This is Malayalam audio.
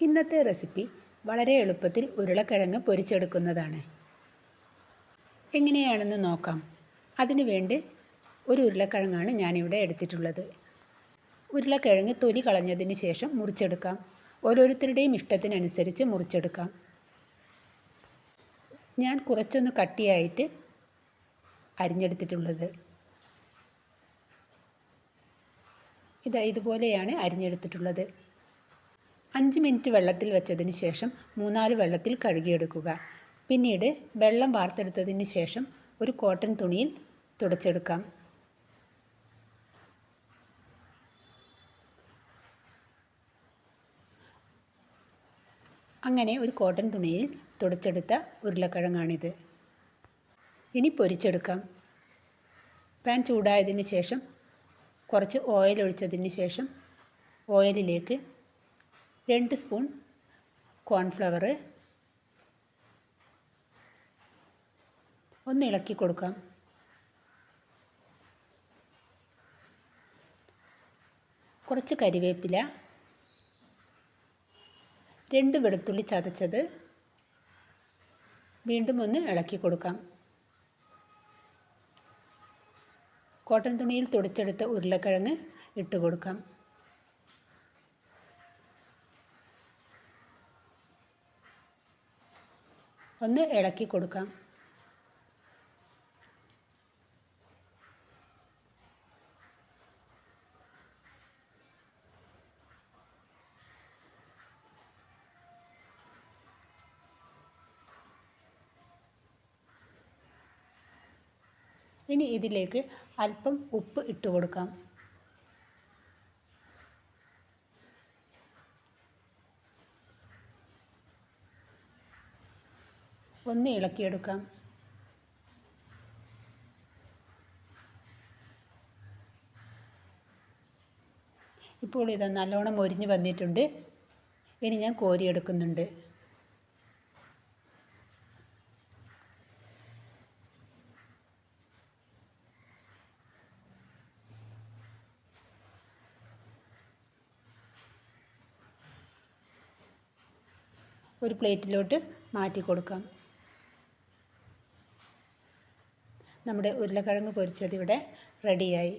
ഇന്നത്തെ റെസിപ്പി വളരെ എളുപ്പത്തിൽ ഉരുളക്കിഴങ്ങ് പൊരിച്ചെടുക്കുന്നതാണ്. എങ്ങനെയാണെന്ന് നോക്കാം. അതിനു വേണ്ടി ഒരു ഉരുളക്കിഴങ്ങാണ് ഞാനിവിടെ എടുത്തിട്ടുള്ളത്. ഉരുളക്കിഴങ്ങ് തൊലി കളഞ്ഞതിന് ശേഷം മുറിച്ചെടുക്കാം. ഓരോരുത്തരുടെയും ഇഷ്ടത്തിനനുസരിച്ച് മുറിച്ചെടുക്കാം. ഞാൻ കുറച്ചൊന്ന് കട്ടിയായിട്ട് അരിഞ്ഞെടുത്തിട്ടുള്ളത്. ഇതുപോലെയാണ് അരിഞ്ഞെടുത്തിട്ടുള്ളത്. 5 മിനിറ്റ് വെള്ളത്തിൽ വെച്ചതിന് ശേഷം 3-4 വെള്ളത്തിൽ കഴുകിയെടുക്കുക. പിന്നീട് വെള്ളം വാർത്തെടുത്തതിന് ശേഷം ഒരു കോട്ടൺ തുണിയിൽ തുടച്ചെടുക്കാം. അങ്ങനെ ഒരു കോട്ടൺ തുണിയിൽ തുടച്ചെടുത്ത ഉരുളക്കിഴങ്ങാണിത്. ഇനി പൊരിച്ചെടുക്കാം. പാൻ ചൂടായതിന് ശേഷം കുറച്ച് ഓയിൽ ഒഴിച്ചതിന് ശേഷം ഓയിലിലേക്ക് 2 സ്പൂൺ കോൺഫ്ലവർ ഒന്ന് ഇളക്കി കൊടുക്കാം. കുറച്ച് കരിവേപ്പില, 2 വെളുത്തുള്ളി ചതച്ചത് വീണ്ടും ഒന്ന് ഇളക്കി കൊടുക്കാം. കോട്ടൺ തുണിയിൽ തുടച്ചെടുത്ത ഉരുളക്കിഴങ്ങ് ഇട്ട് കൊടുക്കാം. ഒന്ന് ഇളക്കി കൊടുക്കാം. ഇനി ഇതിലേക്ക് അല്പം ഉപ്പ് ഇട്ട് കൊടുക്കാം. ഒന്ന് ഇളക്കിയെടുക്കാം. ഇപ്പോൾ ഇത് നല്ലോണം മൊരിഞ്ഞ് വന്നിട്ടുണ്ട്. ഇനി ഞാൻ കോരിയെടുക്കുന്നുണ്ട്. ഒരു പ്ലേറ്റിലോട്ട് മാറ്റി കൊടുക്കാം. നമ്മുടെ ഉരുളക്കിഴങ്ങ് പൊരിച്ചത് ഇവിടെ റെഡിയായി.